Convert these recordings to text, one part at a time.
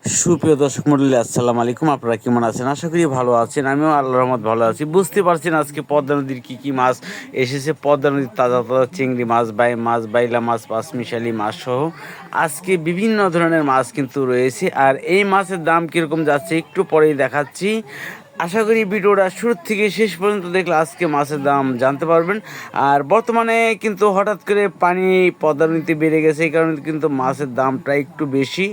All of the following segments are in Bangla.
সুপ্রিয় দর্শক মণ্ডলী, আসসালামু আলাইকুম। আপনারা কেমন আছেন? আশা করি ভালো আছেন। আমিও আল্লাহর রহমত ভালো আছি। বুঝতে পারছেন আজকে পদ্মা নদীর কী মাছ এসেছে। পদ্মা নদীর তাজা তাজা চিংড়ি মাছ, বাইলা মাছ, পাঁচমিশালি মাছ সহ আজকে বিভিন্ন ধরনের মাছ কিন্তু রয়েছে। আর এই মাছের দাম কীরকম যাচ্ছে একটু পরেই দেখাচ্ছি। আশা করি ভিডিওটা শুরু থেকে শেষ পর্যন্ত দেখলে আজকে মাছের দাম জানতে পারবেন। আর বর্তমানে কিন্তু হঠাৎ করে পানি পদ্মা নদীতে বেড়ে গেছে, এই কারণে কিন্তু মাছের দামটা একটু বেশি।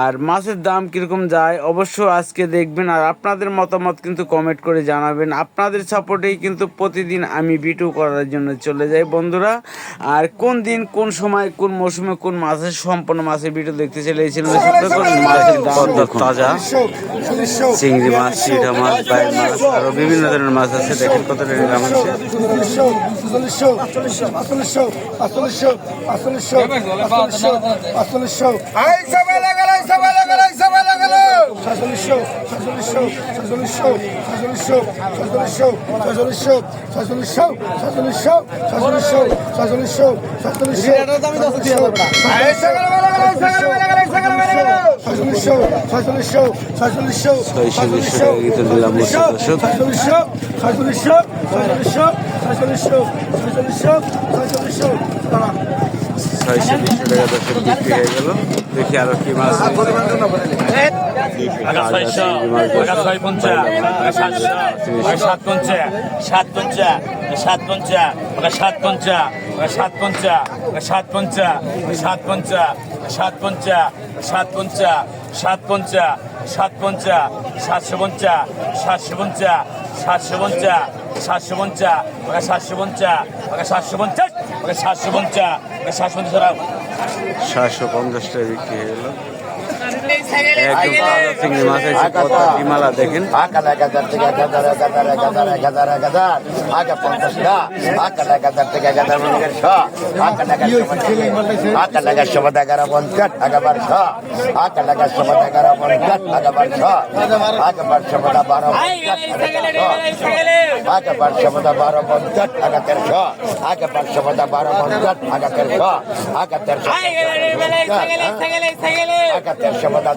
আর মাছের দাম কীরকম যায় অবশ্য আজকে দেখবেন। আর আপনাদের মতামত কিন্তু কমেন্ট করে জানাবেন। আপনাদের সাপোর্টেই কিন্তু প্রতিদিন আমি ভিডিও করার জন্য চলে যাই বন্ধুরা। আর কোন দিন, কোন সময়, কোন মৌসুমে কোন মাছের সম্পূর্ণ মাছের ভিডিও দেখতে চলে এসেছিলাম। মাছের দাম তাজা চিংড়ি মাছ, চিটা মাছ, বাইল মাছ, আরো বিভিন্ন ধরনের মাছ আছে। দেখেন কত টাকা দাম হচ্ছে। বিক্রি হয়ে গেল। দেখি আরো কি মাছ। সাতশো 50 টাকা বিক্রি হয়ে গেল। একদম তাজা চিংড়ি মাছ আছে। কত ডিমালা দেখেন।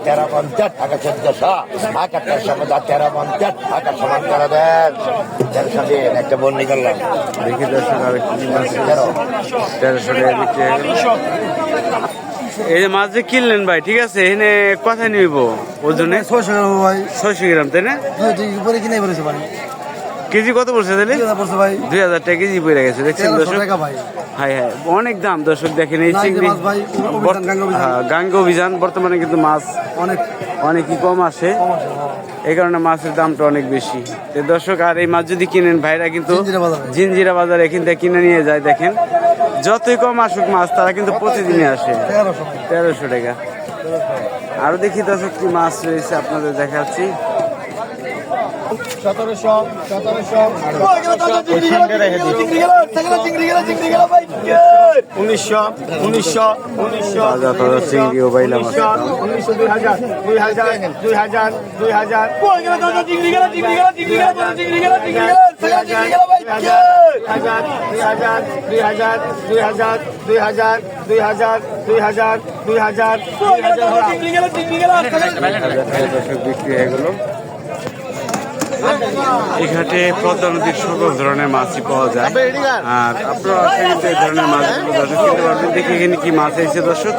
তেরো 50 টাকা 1400 টাকা 1350 টাকা সমান করে দেন। 1300 দিন একটা বন্দি করলাম। দেখি দর্শক আর কি মাছ। 1300 টাকা বিক্রি হয়ে গেল। এই যে মাছ যে কিনলেন ভাই, ঠিক আছে, এখানে কথা নিব ওজনে 600 গ্রাম, তাই না? কেজি কত পড়ছে তাহলে? 2000 টাকা কেজি পড়ে গেছে। দেখছেন দর্শক, হ্যাঁ হ্যাঁ অনেক দাম দর্শক। দেখেন এই চিংড়ি গাঙ্গে অভিযান, বর্তমানে কিন্তু মাছ অনেকই কম আসে, এই কারণে মাছের দামটা অনেক বেশি। তো দর্শক, আর এই মাছ যদি কিনেন ভাইরা কিন্তু জিঞ্জিরা বাজারে এখান থেকে কিনে নিয়ে যায়। দেখেন যতই কম আসুক মাছ, তারা কিন্তু প্রতিদিনই আসে। 1300 টাকা। আরো দেখি দর্শক কি মাছ রয়েছে আপনাদের দেখাচ্ছি। 1700 1900 চিংড়ি ও বাইলা মাছ 1900 2000 2000 2000 বিক্রি হয়ে গেল। এই ঘাটে পদ্মা নদীর সকল ধরনের মাছই পাওয়া যায়। আর আপনারা কিন্তু এই ধরনের মাছগুলো দর্শক কিনতে পারবেন। দেখি এখানে কি মাছ এসেছে দর্শক।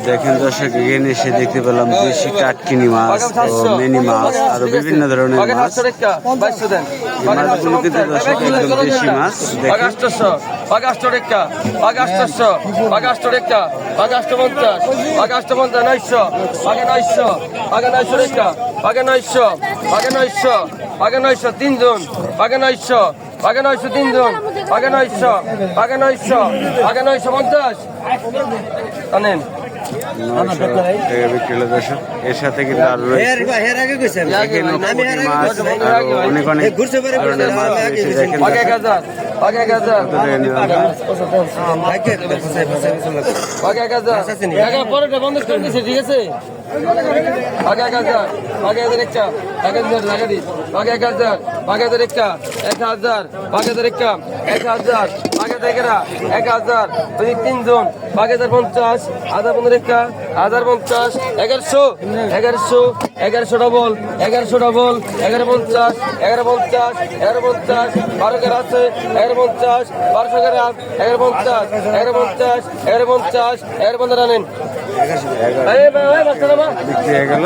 দেখেন দর্শক, এখানে এসে দেখতে পেলাম দেশি কাটকিনি মাছ ও মিনি মাছ, আরো বিভিন্ন ধরনের মাছ। মাছগুলো কিন্তু দর্শক একদম দেশি মাছ। দেখেন তিনজন 950 আনেন। এর সাথে কিন্তু আরো অনেক অনেক ধরনের মাছ রয়েছে। দেখেন পরেটা বন্ধ করে দিচ্ছে, ঠিক আছে? 1000 একটা 1000 লাগা দিস 1000 একটা 1000 একটা 1000 একটা 1000 দেখেরা 1000 ওই 3 জন 5050 1015 1050 1100 1100 ডবল 1150 1150 1150 12 করে আছে 1150 1200 করে 1150 1150 1150 রানেন এই ভাই বাচ্চা না বিক্রি হয়ে গেল।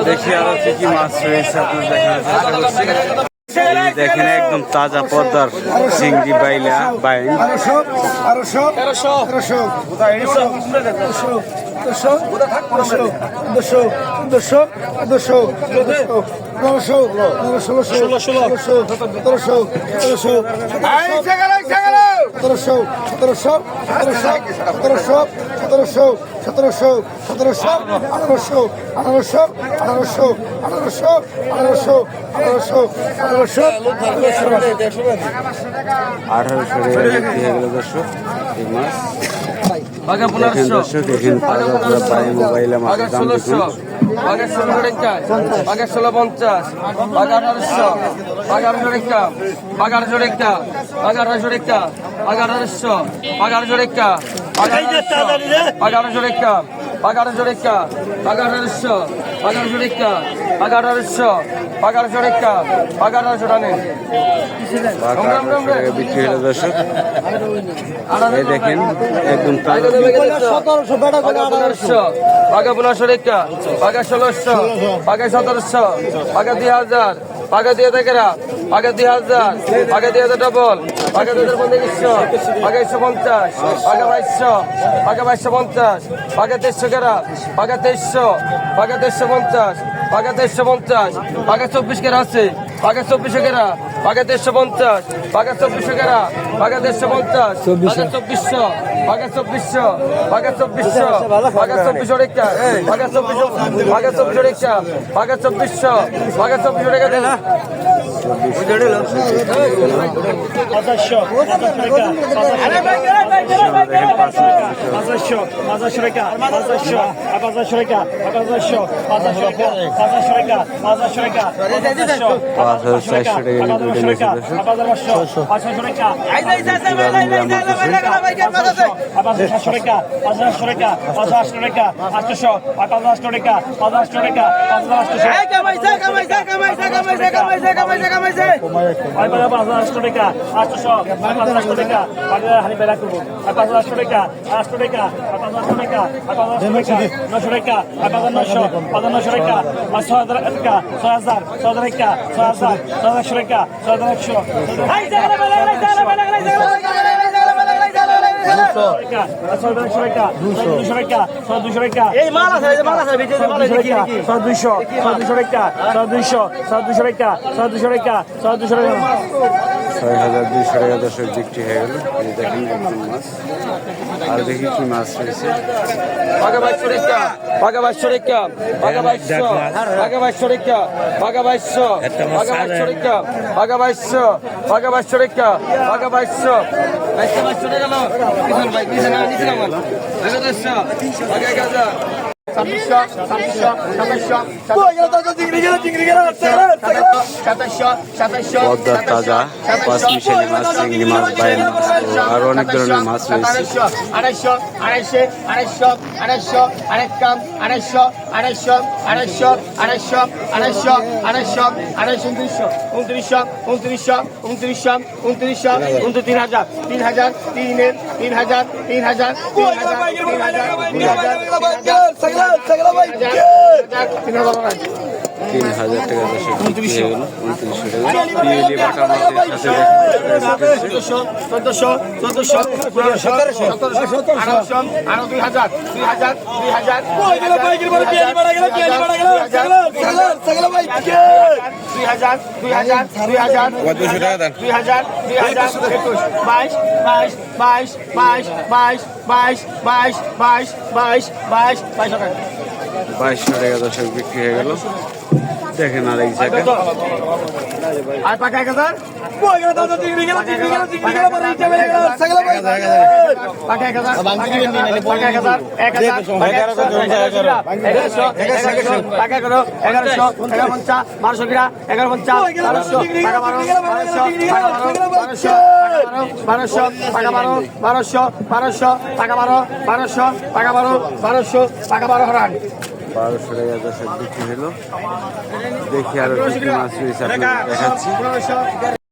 দেখি আরো কি কি মাছ রয়েছে আপনার দেখার চেষ্টা করছি। এই দেখেন একদম তাজা পদ্মার চিংড়ি বাইলা বাইন। আঠারোশো টাকা বিক্রি হয়ে গেল দর্শক এই মাছ। বাগা দেখেন 1500 দর্শক দেখেন তাজা তাজা বাই মোবাইলে বাগা মাছের দাম দেখুন। 1600 বাগা 16 টাকা বাগা 1650 বাগা 1800 বাগা 1800 টাকা বাগা 1800 টাকা বাগা 1800 টাকা বাগা 1800 বাগা 1800 টাকা বাগা 1800 টাকা বাগা 1800 টাকা বাগা 1800 বাগা 1800 টাকা বাগা 1800 বাগা 1800 টাকা বাগা 1800 টাকা বাঘা 1800 টাকা বিক্রি হলো দর্শক। এই দেখেন একদম তাজা বাগা 1500 বাগা 1500 টাকা বাগা 1600 বাগা 1700 বাগা 2000 বাগা 2000 বাগা 2000 বাগা 2000 ডবল বাগা 2500 বাগা 150 বাগা 2200 বাগা 2250 বাগা 2300 কেরা বাগা 2300 বাগা 2350 বাগা 2350 বাগা 24 কেরা আছে বাগা 24 কেরা বাগা 2350 বাগা 24 কেরা বাগা 2350 বাগা 2400 বাগা 2400 বাগা 2400 বাগা 2400 টাকা বাগা 2400 বাগা 2400 টাকা বাগা 2400 বাগা 2400 টাকা দেন এই মাল আছে মাল আছে ভিতরে মাল আছে কি 200 টাকা 200 টাকা 200 টাকা 200 টাকা 6200 টাকা দর্শক বিক্রি হয়ে গেল। এই দেখেন একদম মাছ। আর দেখি কি মাছ রয়েছে। বাগা 2200 টাকা বাগা 2200 টাকা বাগা 2200 বাগা 2200 টাকা বাগা 2200 বাগা 2200 টাকা বাগা 2200 বাগা 2200 টাকা বাগা 2200 2200 টাকা লো কিষান ভাই কিষান নিচে নামান বাগা 200 বাগা 1000 পদ্মার তাজা পাঁচ মিশালি মাছ, চিংড়ি মাছ, বাইল মাছ আর অনেক ধরনের মাছ রয়েছে। 3000 টাকা দর্শক বিক্রি হয়ে গেল। 2900 টাকা পিএলি বাটা মাছের সাথে বাইশশো টাকা দর্শক বিক্রি হয়ে গেল। দেখেন আর এক জায়গায় আর পাকা 1000 হরান 1200 টাকা দর্শক বিক্রি হলো। দেখি আরো কি কি মাছ রয়েছে আপনাদের দেখাচ্ছি।